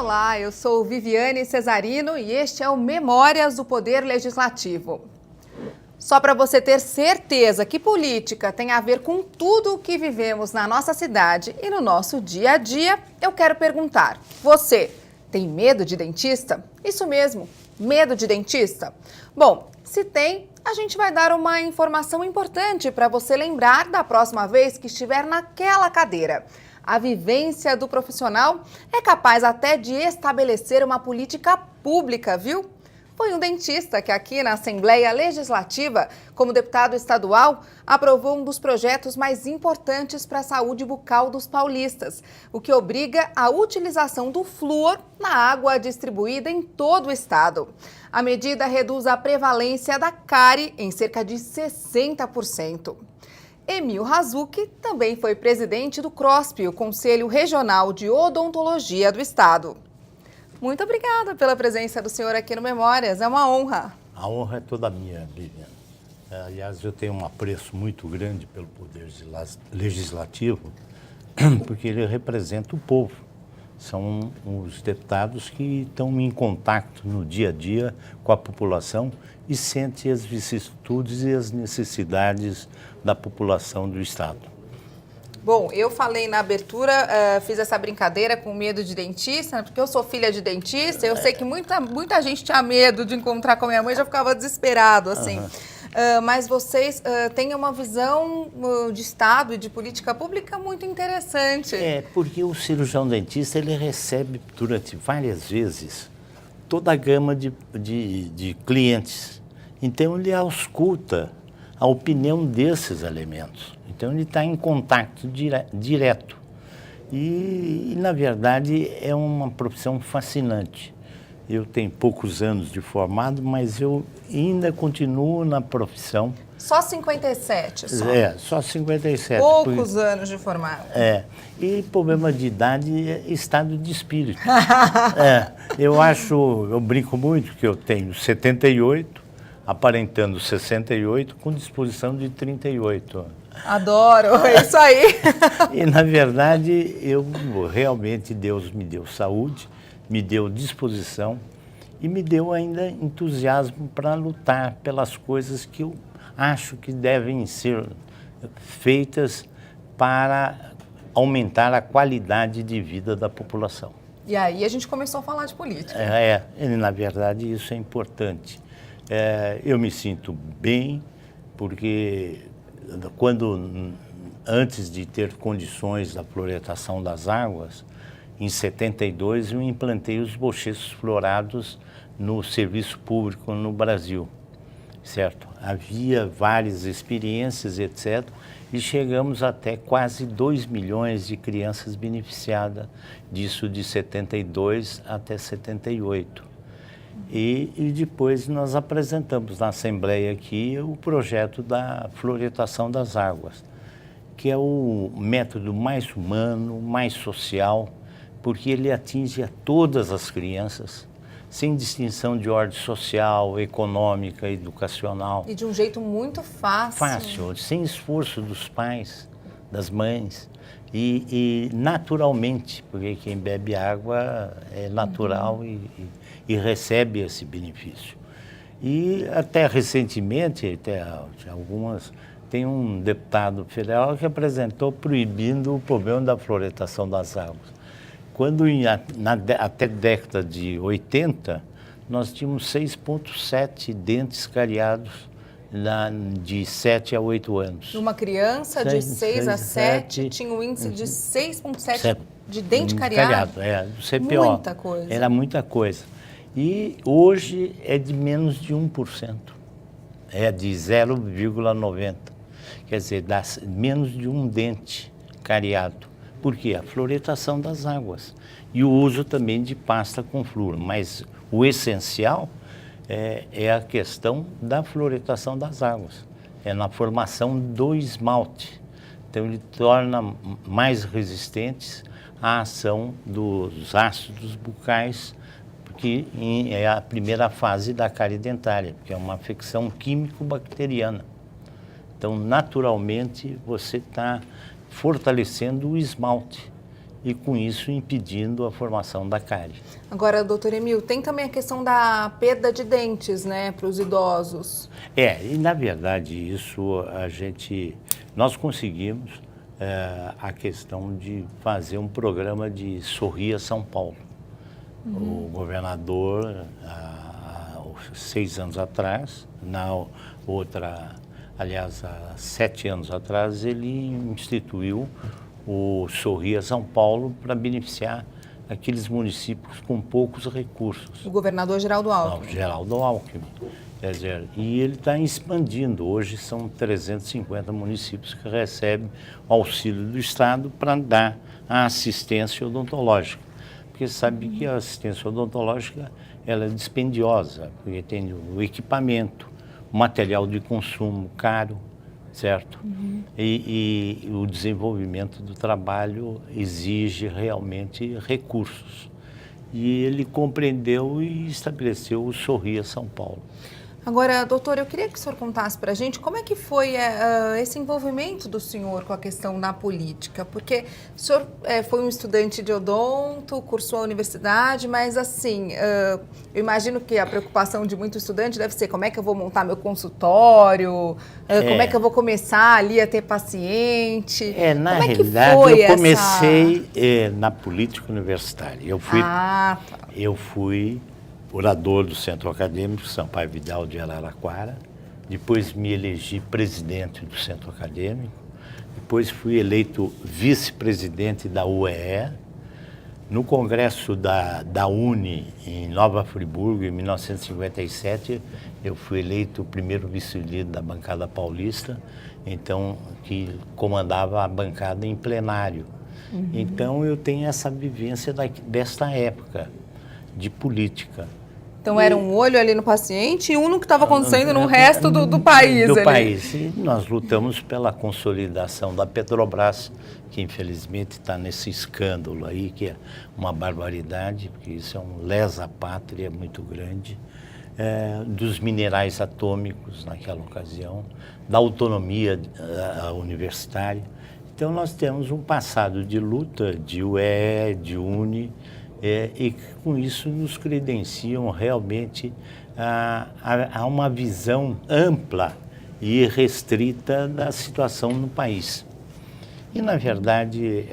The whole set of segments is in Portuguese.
Olá, eu sou Viviane Cesarino e este é o Memórias do Poder Legislativo. Só para você ter certeza que política tem a ver com tudo o que vivemos na nossa cidade e no nosso dia a dia, eu quero perguntar: você tem medo de dentista? Isso mesmo, medo de dentista? Bom, se tem, a gente vai dar uma informação importante para você lembrar da próxima vez que estiver naquela cadeira. A vivência do profissional é capaz até de estabelecer uma política pública, viu? Foi um dentista que aqui na Assembleia Legislativa, como deputado estadual, aprovou um dos projetos mais importantes para a saúde bucal dos paulistas, o que obriga a utilização do flúor na água distribuída em todo o estado. A medida reduz a prevalência da cárie em cerca de 60%. Emil Razucchi também foi presidente do CROSP, o Conselho Regional de Odontologia do Estado. Muito obrigada pela presença do senhor aqui no Memórias, é uma honra. A honra é toda minha, Viviane. Aliás, eu tenho um apreço muito grande pelo Poder Legislativo, porque ele representa o povo. São os deputados que estão em contato no dia a dia com a população e sentem as vicissitudes e as necessidades da população do Estado. Bom, eu falei na abertura, fiz essa brincadeira com medo de dentista, porque eu sou filha de dentista, eu sei que muita gente tinha medo de encontrar com a minha mãe, já ficava desesperado, assim. Mas vocês têm uma visão de Estado e de política pública muito interessante. Porque o cirurgião dentista, ele recebe durante várias vezes toda a gama de clientes. Então, ele ausculta a opinião desses elementos. Então, ele está em contato direto. E, na verdade, é uma profissão fascinante. Eu tenho poucos anos de formado, mas eu ainda continuo na profissão. Só 57, só? Só 57. Poucos anos de formado. E problema de idade é estado de espírito. Eu brinco muito que eu tenho 78, aparentando 68, com disposição de 38. Adoro, é isso aí. E, na verdade, realmente Deus me deu saúde, me deu disposição e me deu ainda entusiasmo para lutar pelas coisas que eu acho que devem ser feitas para aumentar a qualidade de vida da população. E aí a gente começou a falar de política. Na verdade, isso é importante. Eu me sinto bem, porque antes de ter condições da fluoretação das águas, em 72 eu implantei os bochechos fluorados no serviço público no Brasil, certo? Havia várias experiências, etc., e chegamos até quase 2 milhões de crianças beneficiadas disso de 72 até 78. E depois nós apresentamos na Assembleia aqui o projeto da fluoretação das águas, que é o método mais humano, mais social, porque ele atinge a todas as crianças, sem distinção de ordem social, econômica, educacional. E de um jeito muito fácil. Fácil, sem esforço dos pais, das mães. E naturalmente, porque quem bebe água é natural e recebe esse benefício. E até recentemente, tem um deputado federal que apresentou proibindo o problema da fluoretação das águas. Quando até a década de 80, nós tínhamos 6,7 dentes cariados de 7 a 8 anos. Uma criança de 6 a 7 tinha um índice de 6,7 de dente cariado. Do CPO. Muita coisa. Era muita coisa. E hoje é de menos de 1%. É de 0,90. Quer dizer, dá menos de um dente cariado. Por quê? A fluoretação das águas. E o uso também de pasta com flúor. Mas o essencial é a questão da fluoretação das águas. É na formação do esmalte. Então, ele torna mais resistentes à ação dos ácidos bucais, porque é a primeira fase da cárie dentária, que é uma afecção químico-bacteriana. Então, naturalmente, você está fortalecendo o esmalte. e com isso impedindo a formação da cárie. Agora, doutor Emil, tem também a questão da perda de dentes, né, para os idosos. E na verdade isso nós conseguimos a questão de fazer um programa de Sorria São Paulo. O governador, há 6 anos atrás, há 7 anos atrás, ele instituiu o Sorria São Paulo para beneficiar aqueles municípios com poucos recursos. O governador Geraldo Alckmin. Não, Geraldo Alckmin. Quer dizer, e ele está expandindo. Hoje são 350 municípios que recebem auxílio do Estado para dar a assistência odontológica. Porque sabe que a assistência odontológica ela é dispendiosa, porque tem o equipamento, o material de consumo caro, certo? E o desenvolvimento do trabalho exige realmente recursos. E ele compreendeu e estabeleceu o Sorria São Paulo. Agora, doutor, eu queria que o senhor contasse para a gente como é que foi esse envolvimento do senhor com a questão na política, porque o senhor foi um estudante de odonto, cursou a universidade, mas assim, eu imagino que a preocupação de muito estudante deve ser como é que eu vou montar meu consultório, como é que eu vou começar ali a ter paciente. Na como realidade, foi eu comecei na política universitária. Eu fui orador do Centro Acadêmico Sampaio Vidal de Araraquara, depois me elegi presidente do Centro Acadêmico, depois fui eleito vice-presidente da UEE, no congresso da UNE em Nova Friburgo, em 1957, eu fui eleito o primeiro vice-líder da bancada paulista, então, que comandava a bancada em plenário. Então, eu tenho essa vivência desta época de política. Então era um olho ali no paciente e um no que estava acontecendo no resto do país. Do país. E nós lutamos pela consolidação da Petrobras, que infelizmente está nesse escândalo aí, que é uma barbaridade, porque isso é um lesa-pátria muito grande, dos minerais atômicos naquela ocasião, da autonomia universitária. Então nós temos um passado de luta, de UEE, de UNE, e com isso nos credenciam realmente a uma visão ampla e restrita da situação no país. E, na verdade,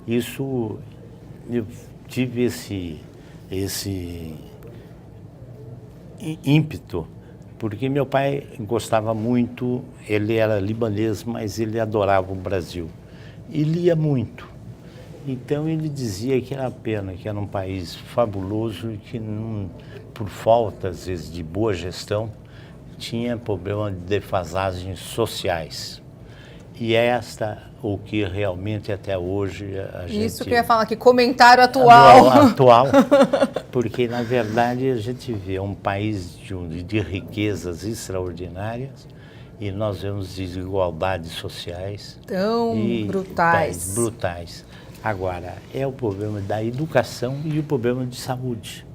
eu tive esse ímpeto, porque meu pai gostava muito, ele era libanês, mas ele adorava o Brasil e lia muito. Então ele dizia que era pena, que era um país fabuloso e que, por falta, às vezes, de boa gestão, tinha problema de defasagens sociais. E o que realmente até hoje a gente... Isso que eu ia falar aqui, comentário atual. Atual, porque na verdade a gente vê um país de riquezas extraordinárias e nós vemos desigualdades sociais. Tão brutais. Brutais. Agora, é o problema da educação e o problema de saúde.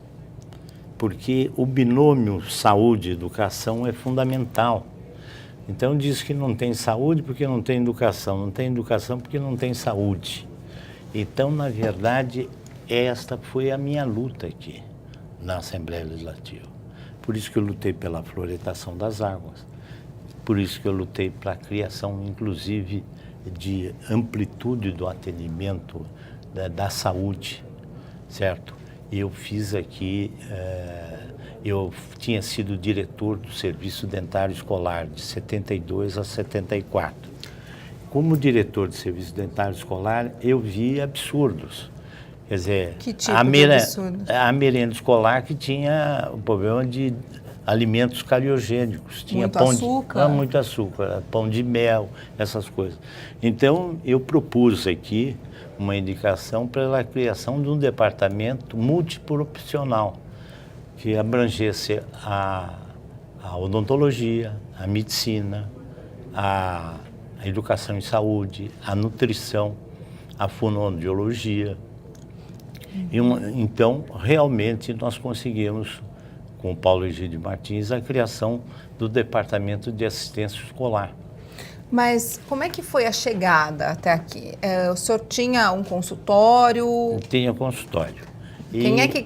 Porque o binômio saúde e educação é fundamental. Então diz que não tem saúde porque não tem educação, não tem educação porque não tem saúde. Então, na verdade, esta foi a minha luta aqui na Assembleia Legislativa. Por isso que eu lutei pela fluoretação das águas, por isso que eu lutei para a criação, inclusive, de amplitude do atendimento da saúde, certo? Eu fiz aqui, eu tinha sido diretor do Serviço Dentário Escolar de 72 a 74. Como diretor do Serviço Dentário Escolar, eu vi absurdos. Quer dizer, que tipo de absurdo? A merenda escolar que tinha o problema de alimentos cariogênicos. Tinha muito açúcar, pão de mel, essas coisas. Então, eu propus aqui uma indicação para a criação de um departamento multiprofissional que abrangesse a odontologia, a medicina, a educação em saúde, a nutrição, a fonoaudiologia. Então, realmente, nós conseguimos, com o Paulo Egídio Martins, a criação do Departamento de Assistência Escolar. Mas como é que foi a chegada até aqui? O senhor tinha um consultório? Tinha consultório.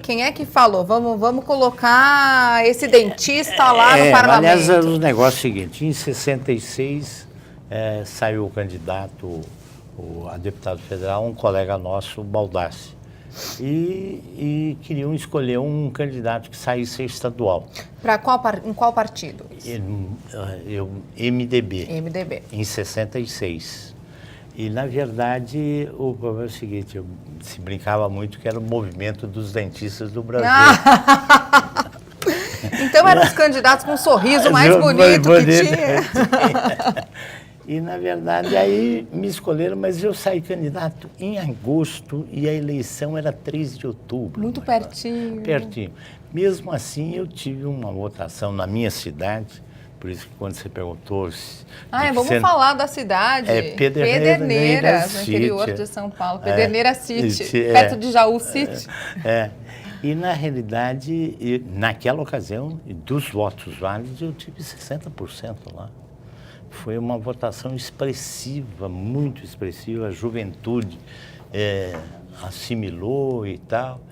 Quem é que falou? Vamos colocar esse dentista lá no parlamento? Aliás, o negócio é o seguinte, em 66 saiu o candidato a deputado federal, um colega nosso, o Baldassi, e queriam escolher um candidato que saísse estadual. Em qual partido? MDB. MDB. Em 66. E, na verdade, o problema é o seguinte, se brincava muito que era o movimento dos dentistas do Brasil. Então eram os candidatos com um sorriso mais bonito que tinha. E, na verdade, aí me escolheram, mas eu saí candidato em agosto e a eleição era 3 de outubro. Muito pertinho. Pertinho. Mesmo assim, eu tive uma votação na minha cidade. Por isso que quando você perguntou... Vamos falar da cidade. Pederneiras, no interior de São Paulo. Pederneiras City, perto de Jaú City. E, na realidade, naquela ocasião, dos votos válidos, eu tive 60% lá. Foi uma votação expressiva, muito expressiva. A juventude assimilou e tal.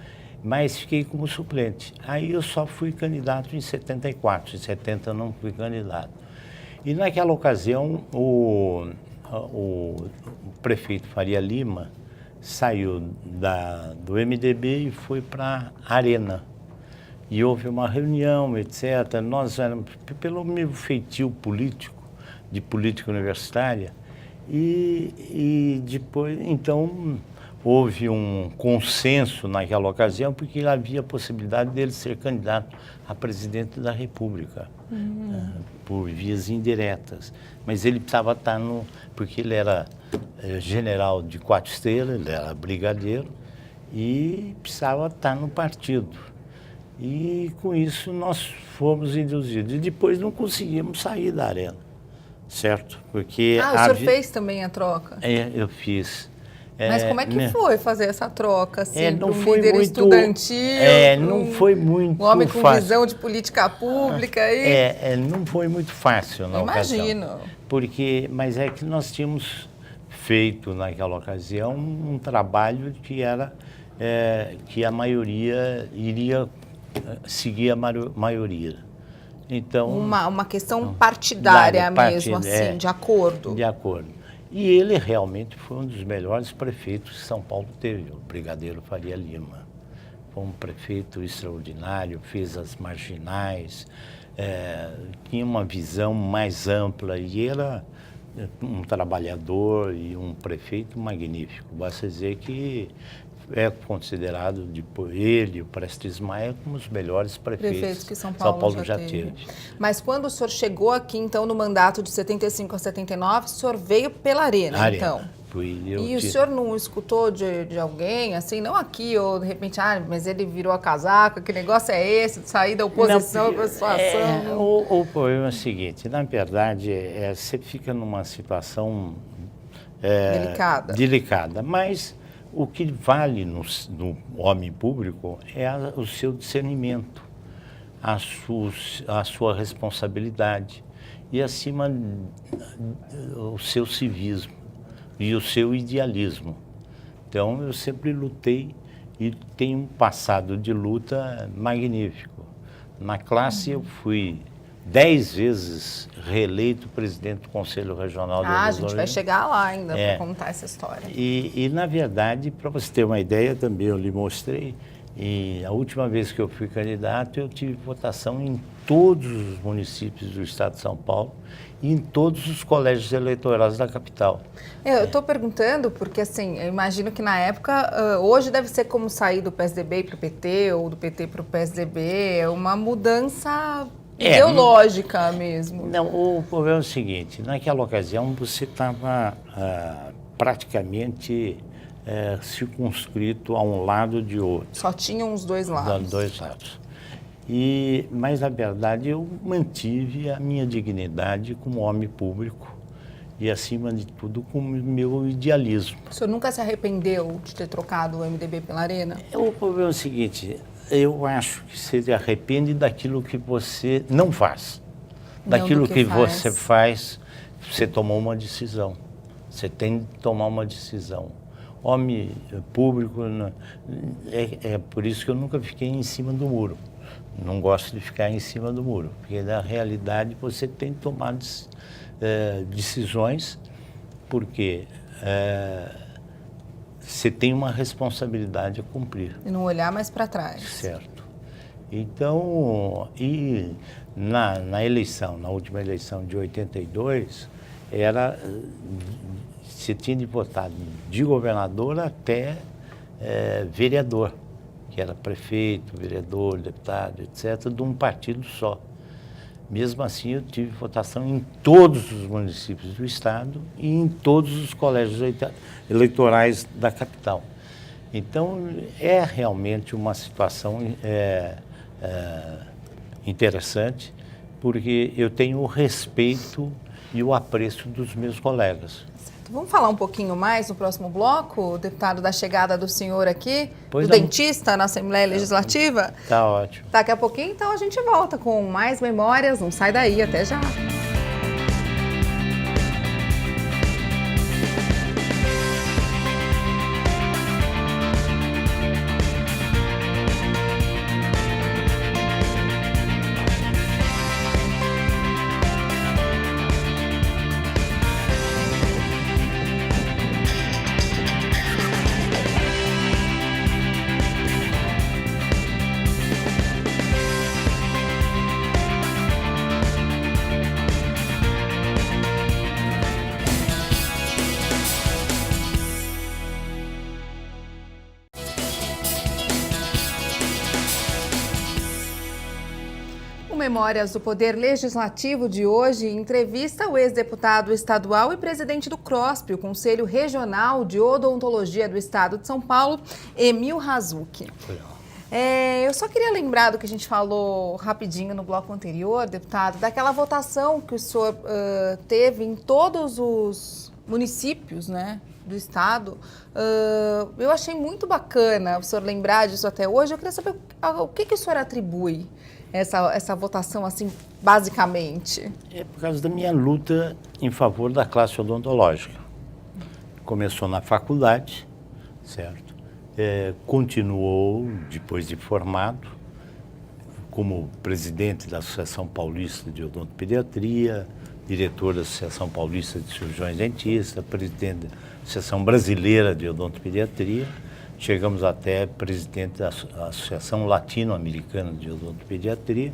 Mas fiquei como suplente. Aí eu só fui candidato em 74, em 70 eu não fui candidato. E naquela ocasião o prefeito Faria Lima saiu do MDB e foi para a Arena. E houve uma reunião, etc. Nós éramos, pelo meu feitio político, de política universitária, e depois, então... Houve um consenso naquela ocasião, porque havia a possibilidade dele ser candidato a presidente da República, por vias indiretas. Mas ele precisava estar porque ele era general de 4 estrelas, ele era brigadeiro, e precisava estar no partido. E com isso nós fomos induzidos. E depois não conseguimos sair da Arena, certo? Porque o senhor fez também a troca? Eu fiz. Mas como é que foi fazer essa troca, assim, não para um foi líder muito, estudantil, não foi muito um homem com fácil. visão de política pública? Não foi muito fácil na ocasião. Imagino. Mas é que nós tínhamos feito naquela ocasião um trabalho que era que a maioria iria seguir a maioria. Então, uma questão partidária mesmo, assim, de acordo. De acordo. E ele realmente foi um dos melhores prefeitos que São Paulo teve, o brigadeiro Faria Lima. Foi um prefeito extraordinário, fez as marginais, tinha uma visão mais ampla e era um trabalhador e um prefeito magnífico. Basta dizer que é considerado, ele e o Prestes Maia, como os melhores prefeitos que São Paulo já teve. Mas quando o senhor chegou aqui, então, no mandato de 75 a 79, o senhor veio pela Arena, então? E o senhor não escutou de alguém, assim, não aqui, ou de repente, mas ele virou a casaca, que negócio é esse, de sair da oposição para a situação? O problema é o seguinte, na verdade, você fica numa situação delicada, mas o que vale no homem público é o seu discernimento, a sua responsabilidade e, acima, o seu civismo e o seu idealismo. Então, eu sempre lutei e tenho um passado de luta magnífico. Na classe, eu fui 10 vezes reeleito presidente do Conselho Regional da Amazônia. A gente vai chegar lá ainda para contar essa história. E, na verdade, para você ter uma ideia, também eu lhe mostrei, e a última vez que eu fui candidato, eu tive votação em todos os municípios do estado de São Paulo e em todos os colégios eleitorais da capital. Eu estou perguntando porque, assim, eu imagino que na época, hoje deve ser como sair do PSDB para o PT ou do PT para o PSDB, uma mudança ideológica mesmo. Não, o problema é o seguinte, naquela ocasião você estava praticamente circunscrito a um lado de outro. Só tinham os dois lados. Dois lados. Mas, na verdade, eu mantive a minha dignidade como homem público e, acima de tudo, com o meu idealismo. O senhor nunca se arrependeu de ter trocado o MDB pela Arena? O problema é o seguinte, eu acho que você se arrepende daquilo que você não faz. Daquilo que você faz, você tomou uma decisão. Você tem de tomar uma decisão. Homem público, é por isso que eu nunca fiquei em cima do muro. Não gosto de ficar em cima do muro, porque na realidade você tem de tomar decisões, porque você tem uma responsabilidade a cumprir. E não olhar mais para trás. Certo. Então, e na eleição, na última eleição de 82, você tinha de votar de governador até vereador, que era prefeito, vereador, deputado, etc., de um partido só. Mesmo assim, eu tive votação em todos os municípios do estado e em todos os colégios eleitorais da capital. Então, é realmente uma situação interessante, porque eu tenho o respeito e o apreço dos meus colegas. Vamos falar um pouquinho mais no próximo bloco, deputado, da chegada do senhor aqui, Pois do não. dentista na Assembleia Legislativa? Tá ótimo. Daqui a pouquinho, então, a gente volta com mais memórias. Não sai daí, até já. O Memórias do Poder Legislativo de hoje entrevista o ex-deputado estadual e presidente do CROSP, o Conselho Regional de Odontologia do Estado de São Paulo, Emil Razucchi. Eu só queria lembrar do que a gente falou rapidinho no bloco anterior, deputado, daquela votação que o senhor teve em todos os municípios, né, do estado. Eu achei muito bacana o senhor lembrar disso até hoje. Eu queria saber o que o senhor atribui essa votação, assim, basicamente. É por causa da minha luta em favor da classe odontológica. Começou na faculdade, certo? Continuou, depois de formado, como presidente da Associação Paulista de Odontopediatria, diretor da Associação Paulista de Cirurgiões Dentistas, presidente da Associação Brasileira de Odontopediatria. Chegamos até presidente da Associação Latino-Americana de Odontopediatria,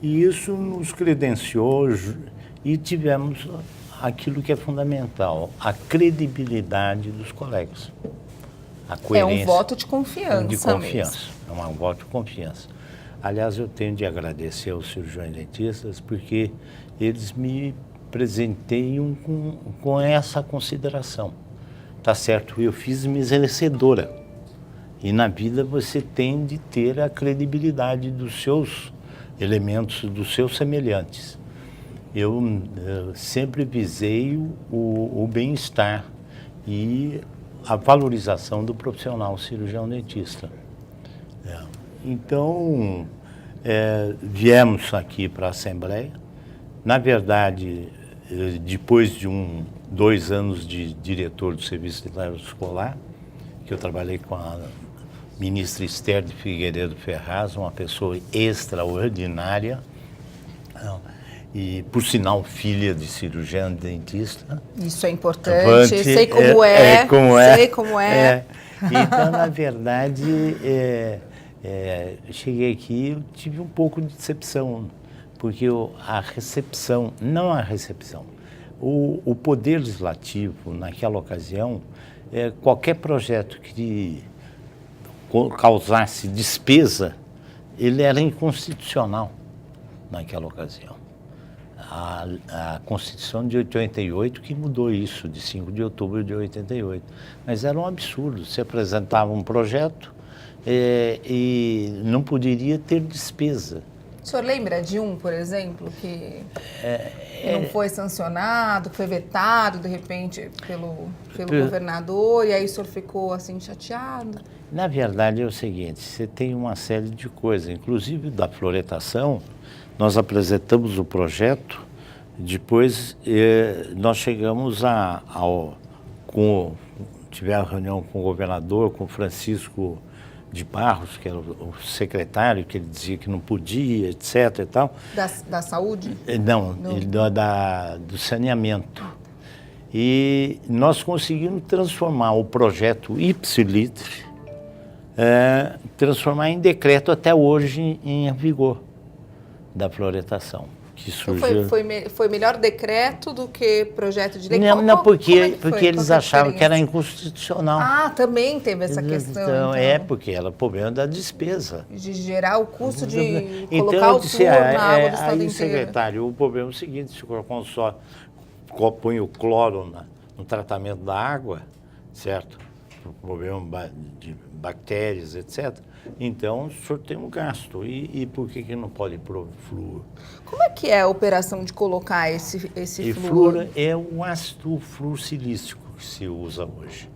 e isso nos credenciou e tivemos aquilo que é fundamental, a credibilidade dos colegas. A coerência. É um voto de confiança. De confiança, mesmo. É um voto de confiança. Aliás, eu tenho de agradecer aos cirurgiões dentistas, porque eles me presenteiam com essa consideração. Tá certo, eu fiz merecedora. E na vida você tem de ter a credibilidade dos seus elementos, dos seus semelhantes. Eu sempre visei o bem-estar e a valorização do profissional cirurgião dentista. Então, viemos aqui para a Assembleia. Na verdade, depois de 2 anos de diretor do Serviço Dentário Escolar, que eu trabalhei com a ministra Esther de Figueiredo Ferraz, uma pessoa extraordinária, e, por sinal, filha de cirurgião dentista. Isso é importante, sei como sei como é. Então, na verdade, cheguei aqui, eu tive um pouco de decepção, porque o Poder Legislativo, naquela ocasião, qualquer projeto que causasse despesa, ele era inconstitucional naquela ocasião. A Constituição de 88 que mudou isso, de 5 de outubro de 88. Mas era um absurdo. Você apresentava um projeto e não poderia ter despesa. O senhor lembra de por exemplo, que não foi sancionado, que foi vetado, de repente, pelo governador, e aí o senhor ficou, assim, chateado? Na verdade, é o seguinte, você tem uma série de coisas, inclusive da fluoretação. Nós apresentamos o projeto Depois, nós chegamos tivemos reunião com o governador, com o Francisco de Barros, que era o secretário, que ele dizia que não podia, etc. e tal. Da saúde? Não, do saneamento. E nós conseguimos transformar o projeto Ipsiliter, transformar em decreto até hoje em vigor da floretação. Que surgiu... Então foi melhor decreto do que projeto de lei? Não, porque eles achavam que era inconstitucional. Ah, também teve essa questão. Então. Porque era problema da despesa. De gerar o custo de então, colocar o flúor na água do estado aí, inteiro. Secretário, o problema é o seguinte, se põe o cloro no tratamento da água, certo? O problema de bactérias, etc., então o senhor tem um gasto. E por que não pode pôr flúor? Como é que é a operação de colocar esse flúor? Flúor é o ácido fluorsilícico que se usa hoje,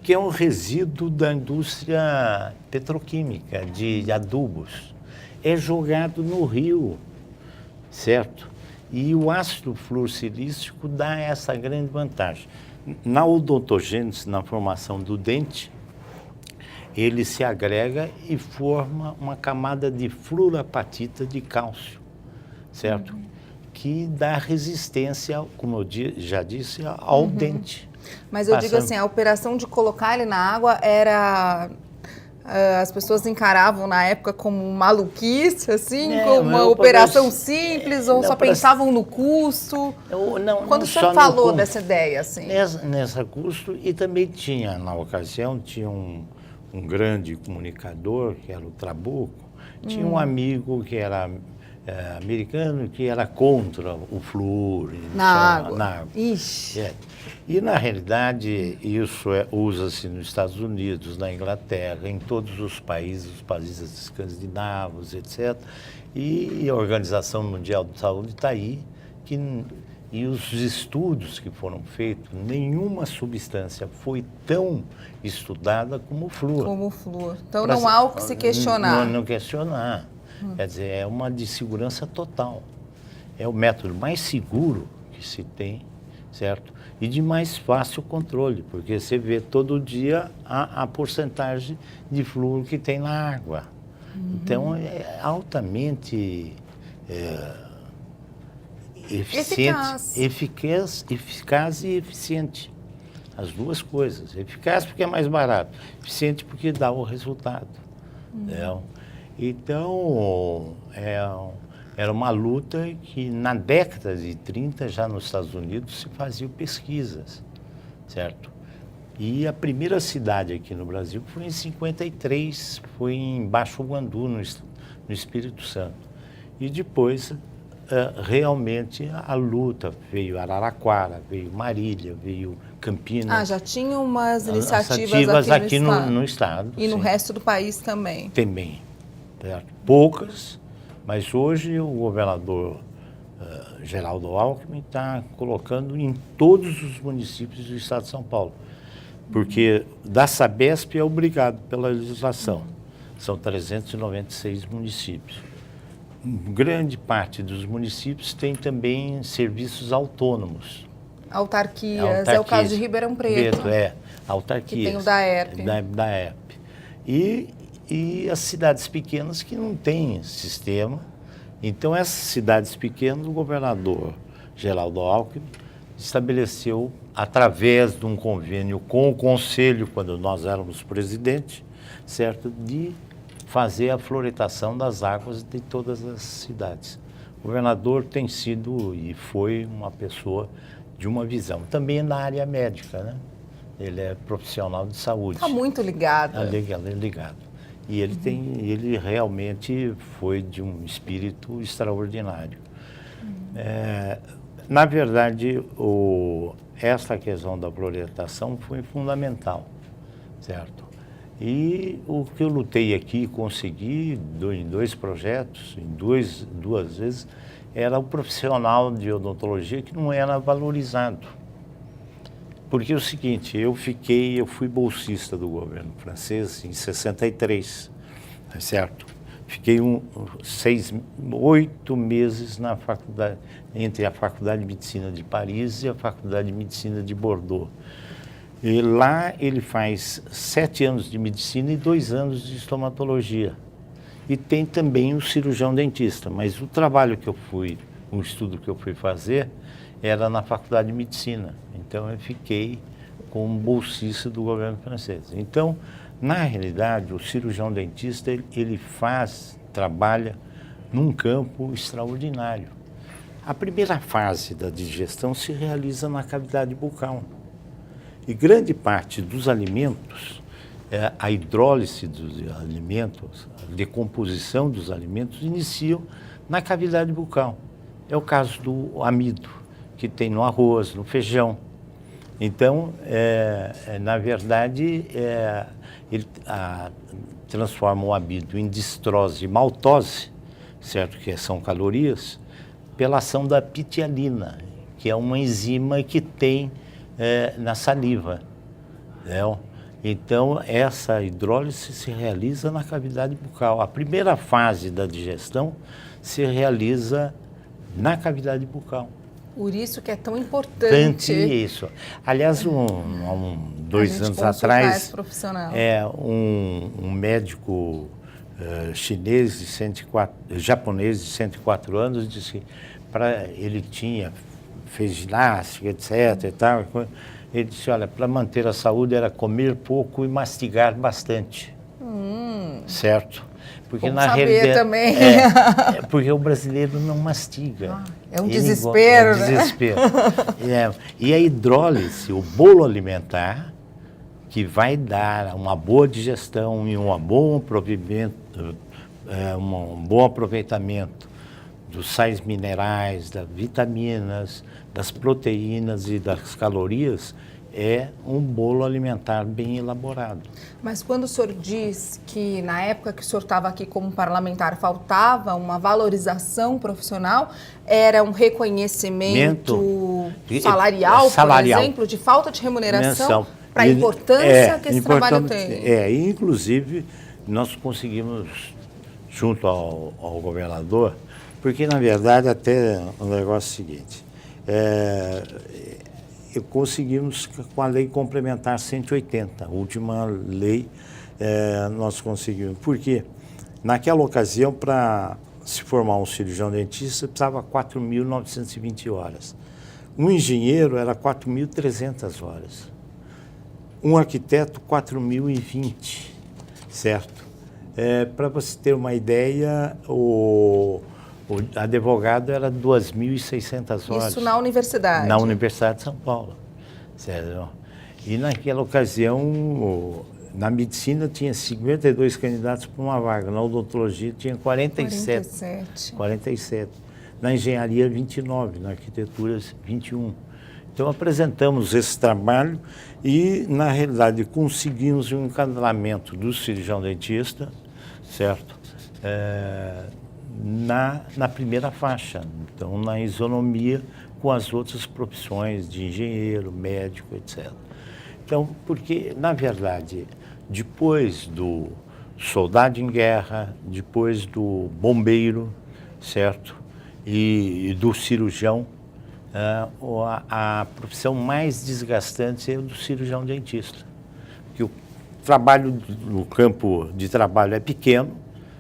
que é um resíduo da indústria petroquímica, de adubos. É jogado no rio, certo? E o ácido fluorsilícico dá essa grande vantagem. Na odontogênese, na formação do dente, ele se agrega e forma uma camada de fluorapatita de cálcio, certo? Que dá resistência, como eu já disse, ao dente. Mas eu digo assim, a operação de colocar ele na água era... as pessoas encaravam na época como maluquice, assim, como uma operação simples, ou só pensavam no custo? Quando o senhor falou dessa ideia, assim? Nessa custo, e também tinha, na ocasião, tinha um grande comunicador, que era o Trabuco, tinha um amigo que era americano, que era contra o flúor. Na água. Ixi. E, na realidade, isso usa-se nos Estados Unidos, na Inglaterra, em todos os países escandinavos, etc. E a Organização Mundial de Saúde está aí, e os estudos que foram feitos, nenhuma substância foi tão estudada como o flúor. Então não há o que se questionar. Não questionar. Quer dizer, é uma de segurança total. É o método mais seguro que se tem, certo? E de mais fácil controle, porque você vê todo dia a porcentagem de flúor que tem na água. Então, é altamente eficaz e eficiente. As duas coisas. Eficaz porque é mais barato, eficiente porque dá o resultado. Então, era uma luta que na década de 30, já nos Estados Unidos, se faziam pesquisas, certo? E a primeira cidade aqui no Brasil foi em 53, foi em Baixo Guandu, no Espírito Santo. E depois, realmente, a luta veio Araraquara, veio Marília, veio Campinas. Já tinham umas iniciativas aqui no estado. E no resto do país também. Também, certo? Poucas, mas hoje o governador Geraldo Alckmin está colocando em todos os municípios do estado de São Paulo, porque da Sabesp é obrigado pela legislação. São 396 municípios. Grande parte dos municípios tem também serviços autônomos. Autarquias. É o caso de Ribeirão Preto. Autarquias. Que tem o DAERP. DAERP. E as cidades pequenas que não têm sistema. Então, essas cidades pequenas, o governador Geraldo Alckmin estabeleceu, através de um convênio com o Conselho, quando nós éramos presidente, certo, de fazer a floretação das águas de todas as cidades. O governador tem sido e foi uma pessoa de uma visão. Também na área médica, né? Ele é profissional de saúde. Está muito ligado. Ligado. E ele realmente foi de um espírito extraordinário. Na verdade, essa questão da floretação foi fundamental, certo? E o que eu lutei aqui e consegui em dois projetos, duas vezes, era o profissional de odontologia que não era valorizado. Porque é o seguinte, eu fui bolsista do governo francês em 63, certo? Fiquei 8 meses na faculdade, entre a Faculdade de Medicina de Paris e a Faculdade de Medicina de Bordeaux. E lá ele faz 7 anos de medicina e 2 anos de estomatologia. E tem também o cirurgião dentista, mas o trabalho que eu fui, o estudo que eu fui fazer, era na Faculdade de Medicina. Então eu fiquei como bolsista do governo francês. Então, na realidade, o cirurgião dentista, ele trabalha num campo extraordinário. A primeira fase da digestão se realiza na cavidade bucal. E grande parte dos alimentos, a hidrólise dos alimentos, a decomposição dos alimentos, iniciam na cavidade bucal. É o caso do amido, que tem no arroz, no feijão. Então, na verdade, ele transforma o amido em destrose e maltose, certo? Que são calorias, pela ação da pitialina, que é uma enzima que tem na saliva. Né? Então, essa hidrólise se realiza na cavidade bucal. A primeira fase da digestão se realiza na cavidade bucal. Por isso que é tão importante. Isso. Aliás, há 2 anos atrás, um médico japonês de 104 anos disse que ele fez ginástica, etc. E tal, ele disse, olha, para manter a saúde era comer pouco e mastigar bastante. Certo? Porque na realidade também. Porque o brasileiro não mastiga. É um desespero, né? Desespero. E a hidrólise, o bolo alimentar, que vai dar uma boa digestão e um bom aproveitamento dos sais minerais, das vitaminas, das proteínas e das calorias, é um bolo alimentar bem elaborado. Mas quando o senhor diz que na época que o senhor estava aqui como parlamentar faltava uma valorização profissional, era um reconhecimento salarial, por exemplo, de falta de remuneração, para a importância que esse trabalho tem? Inclusive nós conseguimos, junto ao governador, porque na verdade até o negócio é o seguinte, conseguimos com a lei complementar 180, a última lei nós conseguimos. Por quê? Naquela ocasião, para se formar um cirurgião dentista, precisava 4.920 horas. Um engenheiro era 4.300 horas. Um arquiteto, 4.020, certo? Para você ter uma ideia, o advogado era 2.600 horas. Isso na universidade? Na Universidade de São Paulo. Certo? E naquela ocasião, na medicina tinha 52 candidatos para uma vaga, na odontologia tinha 47. Na engenharia, 29, na arquitetura, 21. Então apresentamos esse trabalho e, na realidade, conseguimos um enquadramento do cirurgião dentista, certo? Na primeira faixa, então na isonomia com as outras profissões de engenheiro, médico, etc. Então, porque, na verdade, depois do soldado em guerra, depois do bombeiro, certo? E do cirurgião, a profissão mais desgastante é o do cirurgião dentista. Porque o trabalho no campo de trabalho é pequeno,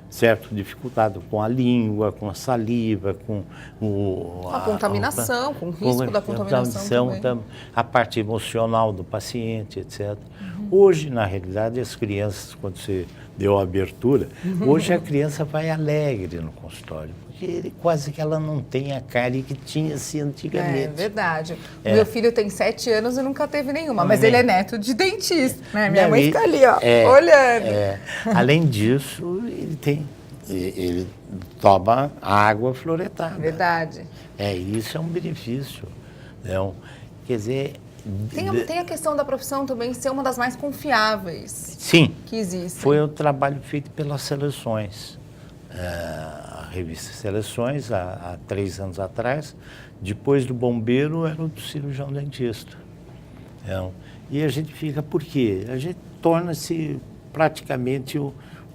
certo? Dificultado com a língua, com a saliva, com a contaminação, com o risco da contaminação também. A parte emocional do paciente, etc. Hoje, na realidade, as crianças, quando você deu a abertura, hoje a criança vai alegre no consultório, porque quase que ela não tem a cárie que tinha-se antigamente. É verdade. O meu filho tem 7 anos e nunca teve nenhuma, mas ele é neto de dentista, né? Minha mãe fica ali, ó, olhando. Além disso, ele toma água fluoretada. Verdade. Isso é um benefício. Quer dizer... Tem a questão da profissão também ser uma das mais confiáveis. Sim. Que existe. Foi o trabalho feito pelas seleções. A revista Seleções, há 3 anos atrás, depois do bombeiro, era o do cirurgião dentista. E a gente fica, por quê? A gente torna-se praticamente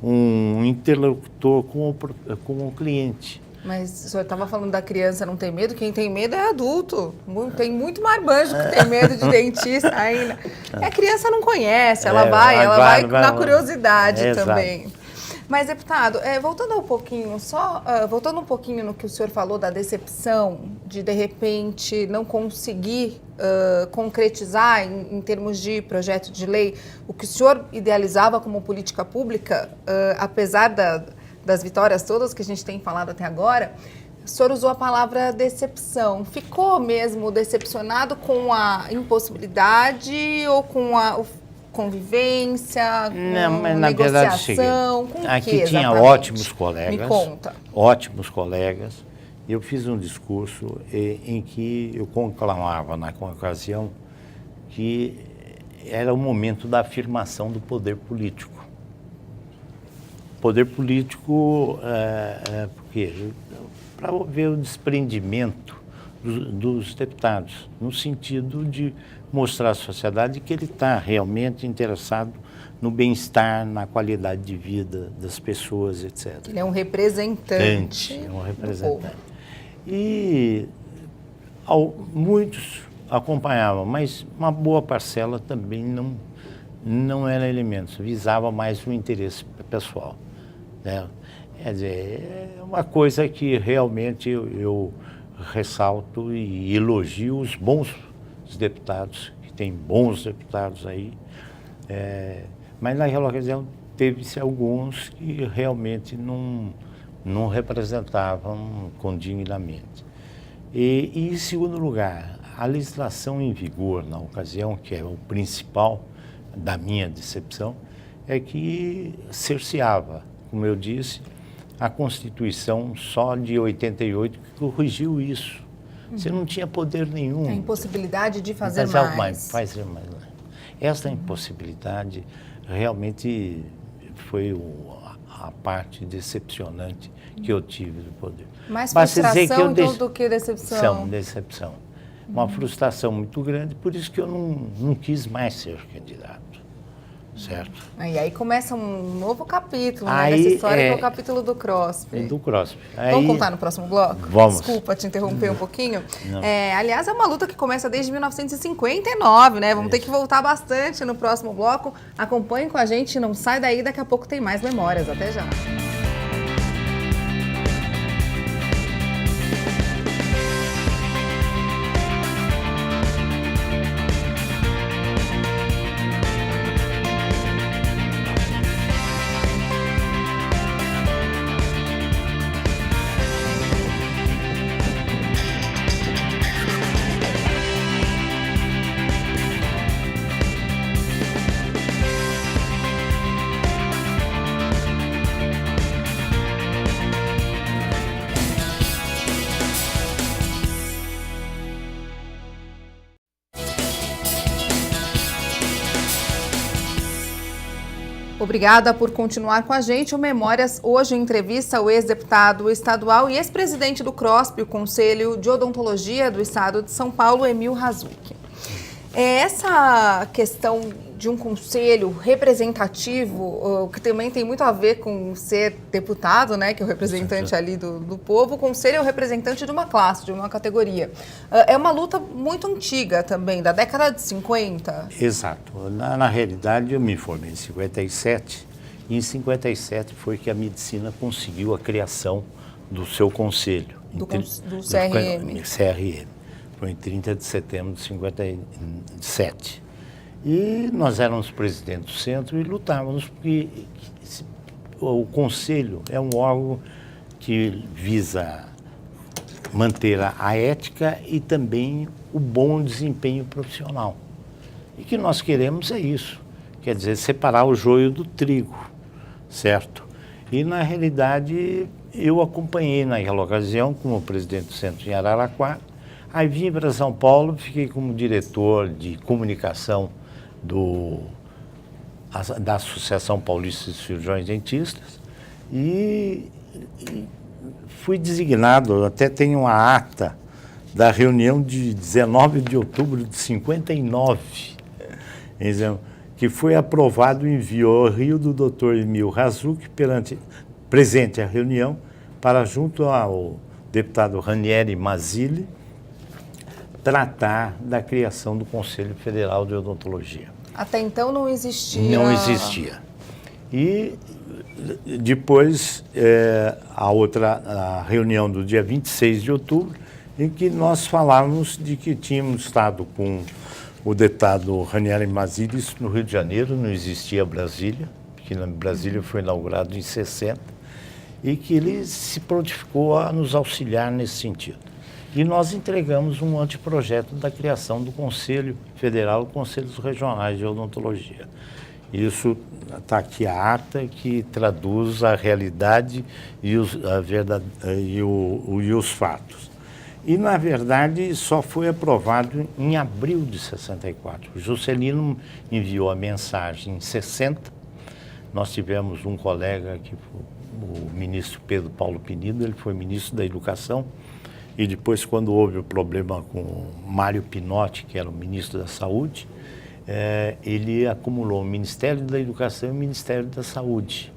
um interlocutor com o cliente. Mas o senhor estava falando da criança não ter medo, quem tem medo é adulto. Tem muito marmanjo que tem medo de dentista ainda. E a criança não conhece, ela vai na curiosidade também. Mas, deputado, voltando um pouquinho no que o senhor falou da decepção de repente, não conseguir concretizar em termos de projeto de lei o que o senhor idealizava como política pública, apesar das vitórias todas que a gente tem falado até agora, o senhor usou a palavra decepção. Ficou mesmo decepcionado com a impossibilidade ou com a convivência, com negociação? Com aqui tinha ótimos colegas. Me conta. Ótimos colegas. Eu fiz um discurso em que eu conclamava na ocasião que era o momento da afirmação do poder político. Poder político, porque para ver o desprendimento dos deputados, no sentido de mostrar à sociedade que ele está realmente interessado no bem-estar, na qualidade de vida das pessoas, etc. Ele é um representante. É um representante. E muitos acompanhavam, mas uma boa parcela também não era elementos, visava mais o interesse pessoal. Né? Quer dizer, é uma coisa que realmente eu ressalto e elogio os bons deputados, que tem bons deputados aí, mas naquela ocasião teve-se alguns que realmente não representavam condignamente. E em segundo lugar, a legislação em vigor na ocasião, que é o principal da minha decepção, é que cerceava, como eu disse, a Constituição só de 88 que corrigiu isso. Você não tinha poder nenhum. A impossibilidade de fazer mais. Fazer mais. Essa impossibilidade realmente foi a parte decepcionante que eu tive do poder. Mais frustração do que decepção? Decepção. Uma frustração muito grande, por isso que eu não quis mais ser candidato. Certo? E aí começa um novo capítulo, né, nessa história, que é o capítulo do CROSP. Do CROSP. Vamos contar no próximo bloco? Vamos. Desculpa te interromper um pouquinho. Aliás, é uma luta que começa desde 1959, né? Vamos ter que voltar bastante no próximo bloco. Acompanhe com a gente, não sai daí, daqui a pouco tem mais memórias. Até já. Obrigada por continuar com a gente. O Memórias hoje entrevista o ex-deputado estadual e ex-presidente do CROSP, o Conselho de Odontologia do Estado de São Paulo, Emil Razucchi. Essa questão de um conselho representativo, que também tem muito a ver com ser deputado, né, que é o representante ali do povo, o conselho é o representante de uma classe, de uma categoria. É uma luta muito antiga também, da década de 50. Exato. Na realidade, eu me formei em 57, e em 57 foi que a medicina conseguiu a criação do seu conselho. Do CRM. CRM. Foi em 30 de setembro de 57. E nós éramos presidente do centro e lutávamos porque o conselho é um órgão que visa manter a ética e também o bom desempenho profissional. E que nós queremos é isso, quer dizer, separar o joio do trigo, certo? E na realidade eu acompanhei naquela ocasião como presidente do centro em Araraquara. Aí vim para São Paulo, fiquei como diretor de comunicação da Associação Paulista de Cirurgiões Dentistas e fui designado, até tenho uma ata da reunião de 19 de outubro de 59, que foi aprovado o envio ao Rio do Dr. Emil Razuc, presente à reunião, para, junto ao deputado Ranieri Mazzilli, tratar da criação do Conselho Federal de Odontologia. Até então não existia. Não existia. E depois, a reunião do dia 26 de outubro, em que nós falávamos de que tínhamos estado com o deputado Ranieri Mazzilli no Rio de Janeiro, não existia Brasília, porque Brasília foi inaugurado em 60, e que ele se prontificou a nos auxiliar nesse sentido. E nós entregamos um anteprojeto da criação do Conselho Federal e Conselhos Regionais de Odontologia. Isso está aqui a ata que traduz a realidade e os fatos. E, na verdade, só foi aprovado em abril de 64. O Juscelino enviou a mensagem em 60. Nós tivemos um colega, o ministro Pedro Paulo Pinido, ele foi ministro da Educação, e depois, quando houve o problema com Mário Pinotti, que era o ministro da Saúde, ele acumulou o Ministério da Educação e o Ministério da Saúde.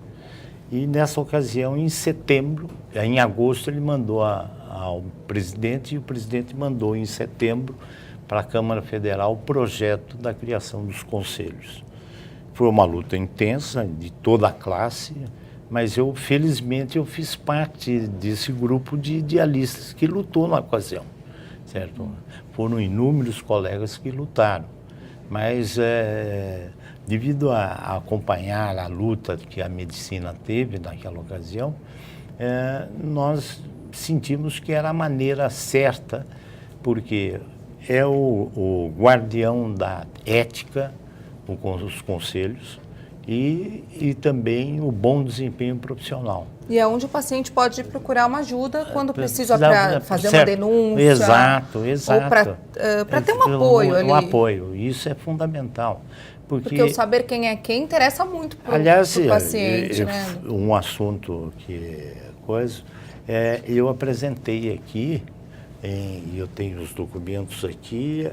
E, nessa ocasião, em setembro, em agosto, ele mandou ao presidente, e o presidente mandou em setembro para a Câmara Federal o projeto da criação dos conselhos. Foi uma luta intensa de toda a classe, mas felizmente, eu fiz parte desse grupo de idealistas que lutou na ocasião, certo? Foram inúmeros colegas que lutaram, mas devido a acompanhar a luta que a medicina teve naquela ocasião, nós sentimos que era a maneira certa, porque é o guardião da ética, os conselhos, e também o bom desempenho profissional. E é onde o paciente pode procurar uma ajuda quando precisa fazer uma denúncia. Exato. Ou para ter um apoio ali. Um apoio, isso é fundamental. Porque o saber quem é quem interessa muito para o paciente. Né? Um assunto eu apresentei aqui, e eu tenho os documentos aqui,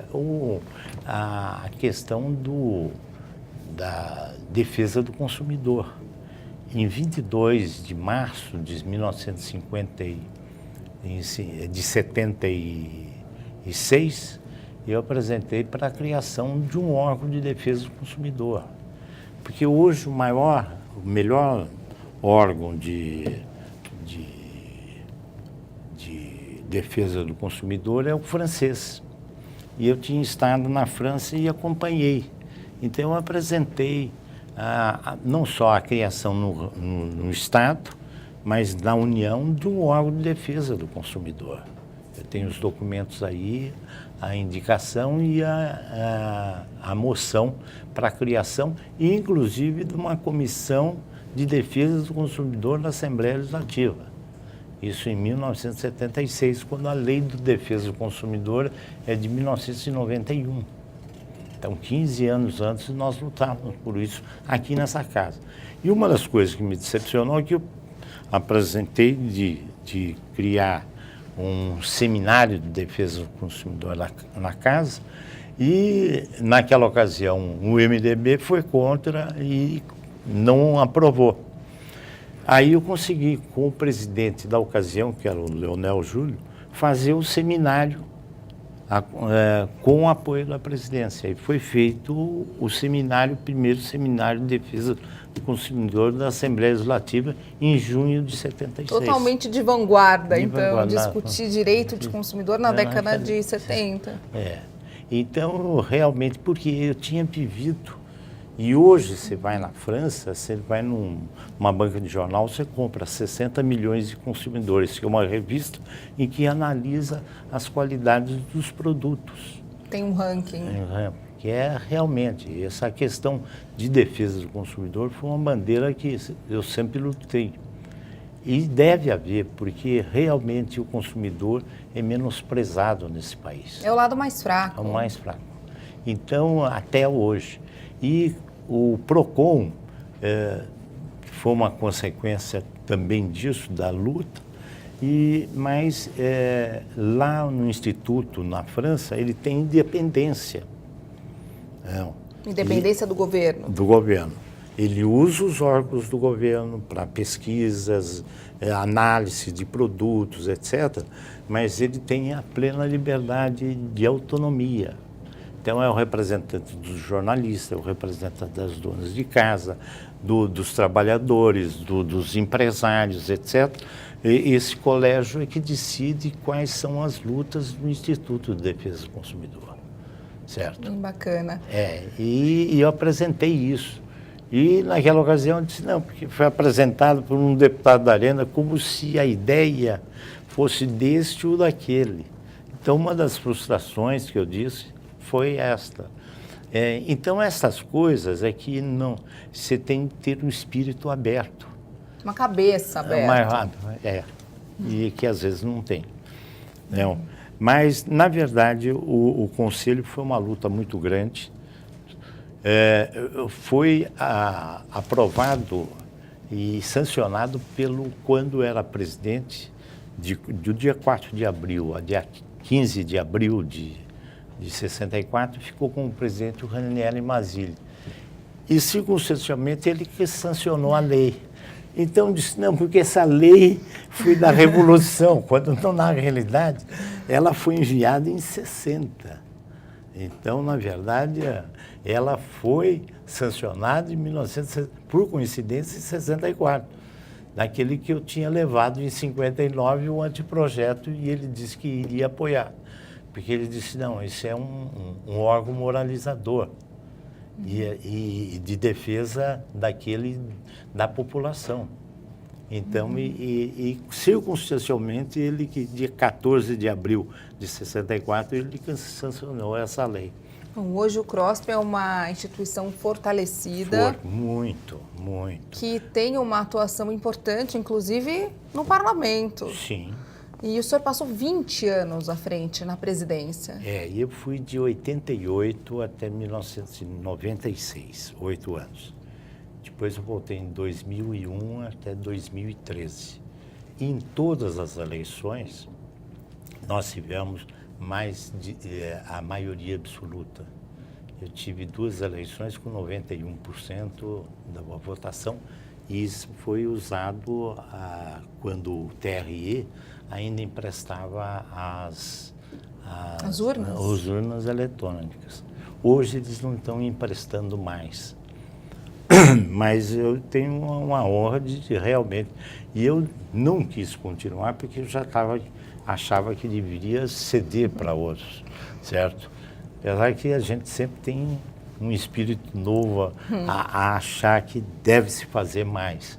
a questão da defesa do consumidor. Em 22 de março de 1976, eu apresentei para a criação de um órgão de defesa do consumidor. Porque hoje o melhor órgão de defesa do consumidor é o francês. E eu tinha estado na França e acompanhei. Então, eu apresentei não só a criação no Estado, mas na União de um órgão de defesa do consumidor. Eu tenho os documentos aí, a indicação e a moção para a criação, e inclusive de uma comissão de defesa do consumidor na Assembleia Legislativa. Isso em 1976, quando a Lei de Defesa do Consumidor é de 1991. Então, 15 anos antes, nós lutávamos por isso aqui nessa casa. E uma das coisas que me decepcionou é que eu apresentei de criar um seminário de defesa do consumidor na casa, e, naquela ocasião, o MDB foi contra e não aprovou. Aí eu consegui, com o presidente da ocasião, que era o Leonel Júlio, fazer o seminário com o apoio da presidência. E foi feito o primeiro seminário de defesa do consumidor da Assembleia Legislativa em junho de 76. Totalmente de vanguarda, discutir direito de consumidor na década de 70. Então, realmente, porque eu tinha vivido. E hoje você vai na França, você vai numa banca de jornal, você compra 60 milhões de consumidores, que é uma revista em que analisa as qualidades dos produtos. Tem um ranking. Que é realmente, essa questão de defesa do consumidor foi uma bandeira que eu sempre lutei. E deve haver, porque realmente o consumidor é menosprezado nesse país. É o lado mais fraco. É o mais fraco. Então, até hoje. E o PROCON foi uma consequência também disso, da luta, mas lá no Instituto, na França, ele tem independência. Independência do governo. Do governo. Ele usa os órgãos do governo para pesquisas, análise de produtos, etc., mas ele tem a plena liberdade de autonomia. Então, é o representante dos jornalistas, é o representante das donas de casa, dos trabalhadores, dos empresários, etc. E esse colégio é que decide quais são as lutas do Instituto de Defesa do Consumidor, certo? Bacana. E eu apresentei isso. E naquela ocasião eu disse, não, porque foi apresentado por um deputado da Arena como se a ideia fosse deste ou daquele. Então, uma das frustrações que eu disse foi esta. Então, essas coisas é que não, você tem que ter um espírito aberto. Uma cabeça aberta. E que às vezes não tem. Não. Mas, na verdade, o Conselho foi uma luta muito grande. Foi aprovado e sancionado quando era presidente, do dia 4 de abril a dia 15 de abril de 64, ficou como presidente o Ranieri Mazzilli. E, circunstancialmente, ele que sancionou a lei. Então, disse, não, porque essa lei foi da Revolução, quando não, na realidade, ela foi enviada em 60. Então, na verdade, ela foi sancionada em 1960, por coincidência, em 64. Daquele que eu tinha levado em 59 o anteprojeto e ele disse que iria apoiar. Porque ele disse, não, isso é um órgão moralizador e de defesa da população. Então, circunstancialmente, ele que dia 14 de abril de 64, ele que sancionou essa lei. Bom, hoje o CROSP é uma instituição fortalecida. Muito, muito. Que tem uma atuação importante, inclusive, no parlamento. Sim. E o senhor passou 20 anos à frente na presidência. E eu fui de 88 até 1996, 8 anos. Depois eu voltei em 2001 até 2013. E em todas as eleições, nós tivemos a maioria absoluta. Eu tive 2 eleições com 91% da votação e isso foi usado quando o TRE ainda emprestava as urnas eletrônicas. Hoje eles não estão emprestando mais. Mas eu tenho uma honra de realmente... E eu não quis continuar porque eu já achava que deveria ceder para outros, certo? Apesar que a gente sempre tem um espírito novo a achar que deve se fazer mais.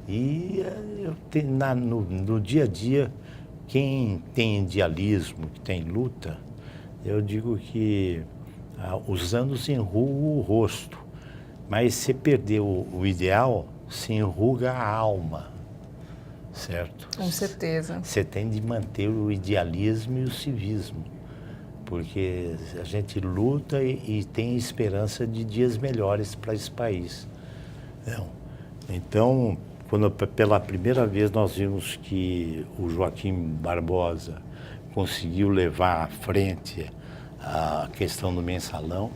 E eu tenho, no dia a dia, quem tem idealismo, que tem luta, eu digo que os anos enrugam o rosto. Mas se perder o ideal, se enruga a alma, certo? Com certeza. Você tem de manter o idealismo e o civismo, porque a gente luta e tem esperança de dias melhores para esse país. Então, quando pela primeira vez nós vimos que o Joaquim Barbosa conseguiu levar à frente a questão do mensalão,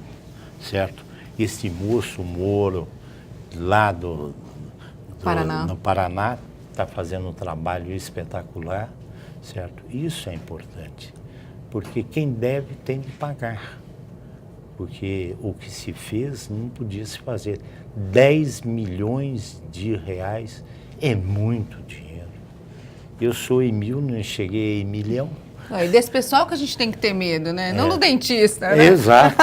certo? Esse moço Moro, lá no Paraná, está fazendo um trabalho espetacular, certo? Isso é importante, porque quem deve tem de pagar, porque o que se fez não podia se fazer. 10 milhões de reais é muito dinheiro. Eu sou Emil, não cheguei em milhão. E desse pessoal que a gente tem que ter medo, né? Não do dentista, né? Exato.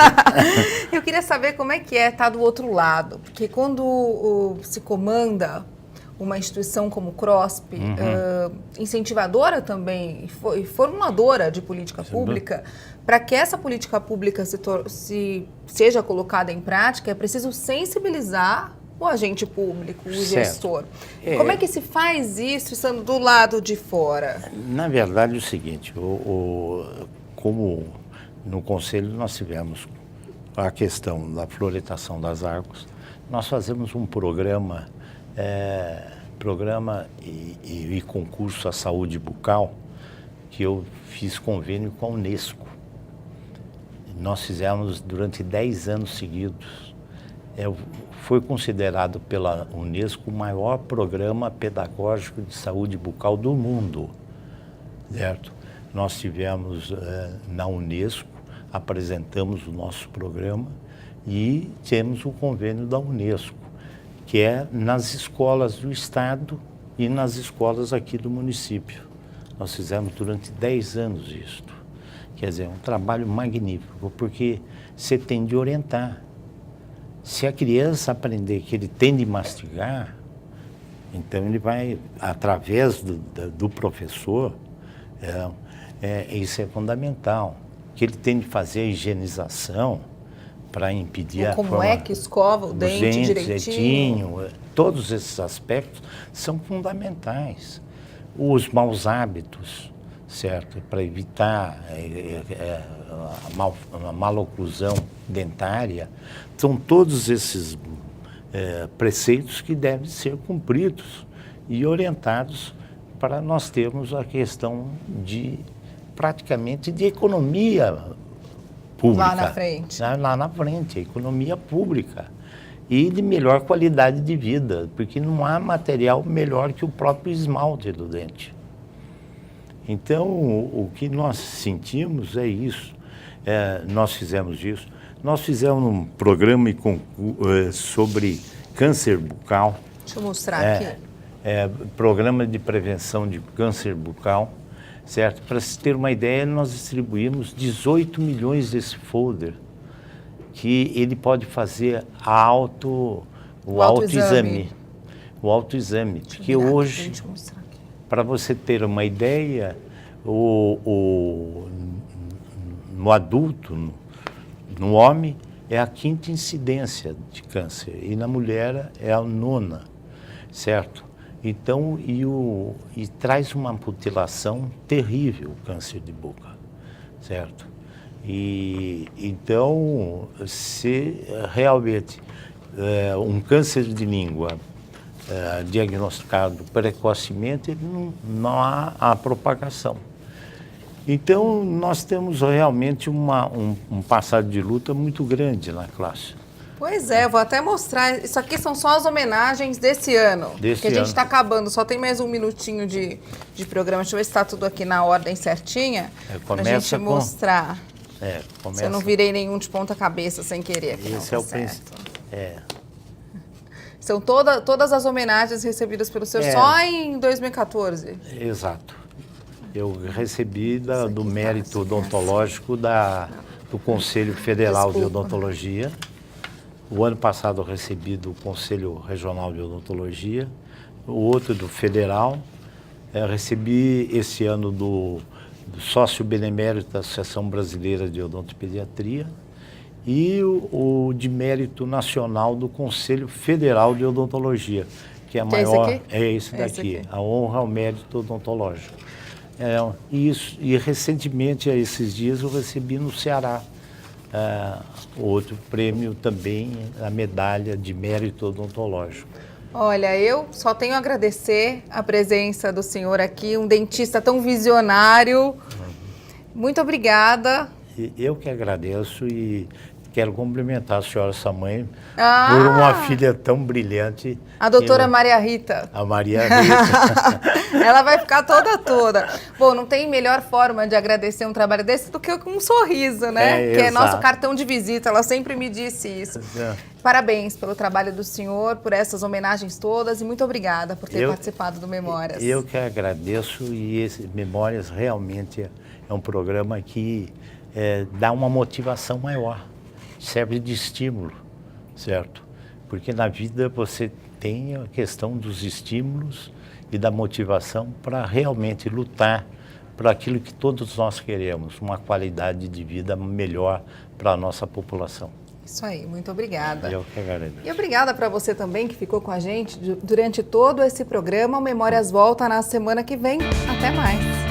Eu queria saber como é que estar do outro lado, porque quando se comanda uma instituição como o CROSP, incentivadora também e formuladora de política pública, para que essa política pública seja colocada em prática, é preciso sensibilizar o agente público, o gestor. Como é que se faz isso estando do lado de fora? Na verdade, é o seguinte, como no Conselho nós tivemos a questão da floretação das águas, nós fazemos um programa e concurso à saúde bucal, que eu fiz convênio com a Unesco. nós fizemos durante 10 anos seguidos. Foi considerado pela Unesco o maior programa pedagógico de saúde bucal do mundo, certo? Nós tivemos na Unesco, apresentamos o nosso programa e temos o convênio da Unesco, que é nas escolas do estado e nas escolas aqui do município. Nós fizemos durante 10 anos isso. Quer dizer, é um trabalho magnífico, porque você tem de orientar. Se a criança aprender que ele tem de mastigar, então ele vai, através do professor, isso é fundamental. Que ele tem de fazer a higienização para impedir a como é que escova o dente direitinho. Todos esses aspectos são fundamentais. Os maus hábitos, certo? Para evitar a maloclusão dentária. São todos esses preceitos que devem ser cumpridos e orientados para nós termos a questão praticamente de economia pública. Lá na frente. Lá na frente, economia pública. E de melhor qualidade de vida, porque não há material melhor que o próprio esmalte do dente. Então, o que nós sentimos é isso. Nós fizemos isso. Nós fizemos um programa sobre câncer bucal. Deixa eu mostrar aqui. Programa de prevenção de câncer bucal, certo? Para se ter uma ideia, nós distribuímos 18 milhões desse folder, que ele pode fazer o autoexame. O autoexame. Porque hoje, para você ter uma ideia, no adulto, no homem, é a 5ª incidência de câncer e na mulher é a 9ª, certo? Então, e traz uma mutilação terrível o câncer de boca, certo? E então, se realmente um câncer de língua diagnosticado precocemente, não há a propagação. Então, nós temos realmente um passado de luta muito grande na classe. Pois é, vou até mostrar. Isso aqui são só as homenagens desse ano. Que a gente está acabando, só tem mais um minutinho de programa. Deixa eu ver se está tudo aqui na ordem certinha. Para a gente mostrar. Se eu não virei nenhum de ponta cabeça sem querer aqui. Esse é o princípio. São todas as homenagens recebidas pelo senhor só em 2014. Exato. Eu recebi do mérito odontológico do Conselho Federal de Odontologia. O ano passado eu recebi do Conselho Regional de Odontologia, o outro do Federal. Recebi esse ano do sócio benemérito da Associação Brasileira de Odontopediatria e o de mérito nacional do Conselho Federal de Odontologia, que é a maior. É esse daqui, a honra ao mérito odontológico. E recentemente, esses dias, eu recebi no Ceará outro prêmio também, a medalha de mérito odontológico. Olha, eu só tenho a agradecer a presença do senhor aqui, um dentista tão visionário. Muito obrigada. Eu que agradeço e quero cumprimentar a senhora, sua mãe, por uma filha tão brilhante. A doutora Maria Rita. A Maria Rita. Ela vai ficar toda. Bom, não tem melhor forma de agradecer um trabalho desse do que com um sorriso, né? Que é nosso cartão de visita, ela sempre me disse isso. Parabéns pelo trabalho do senhor, por essas homenagens todas e muito obrigada por ter participado do Memórias. Eu que agradeço e esse Memórias realmente é um programa que dá uma motivação maior. Serve de estímulo, certo? Porque na vida você tem a questão dos estímulos e da motivação para realmente lutar por aquilo que todos nós queremos, uma qualidade de vida melhor para a nossa população. Isso aí, muito obrigada. Eu que agradeço. E obrigada para você também que ficou com a gente durante todo esse programa. O Memórias volta na semana que vem. Até mais.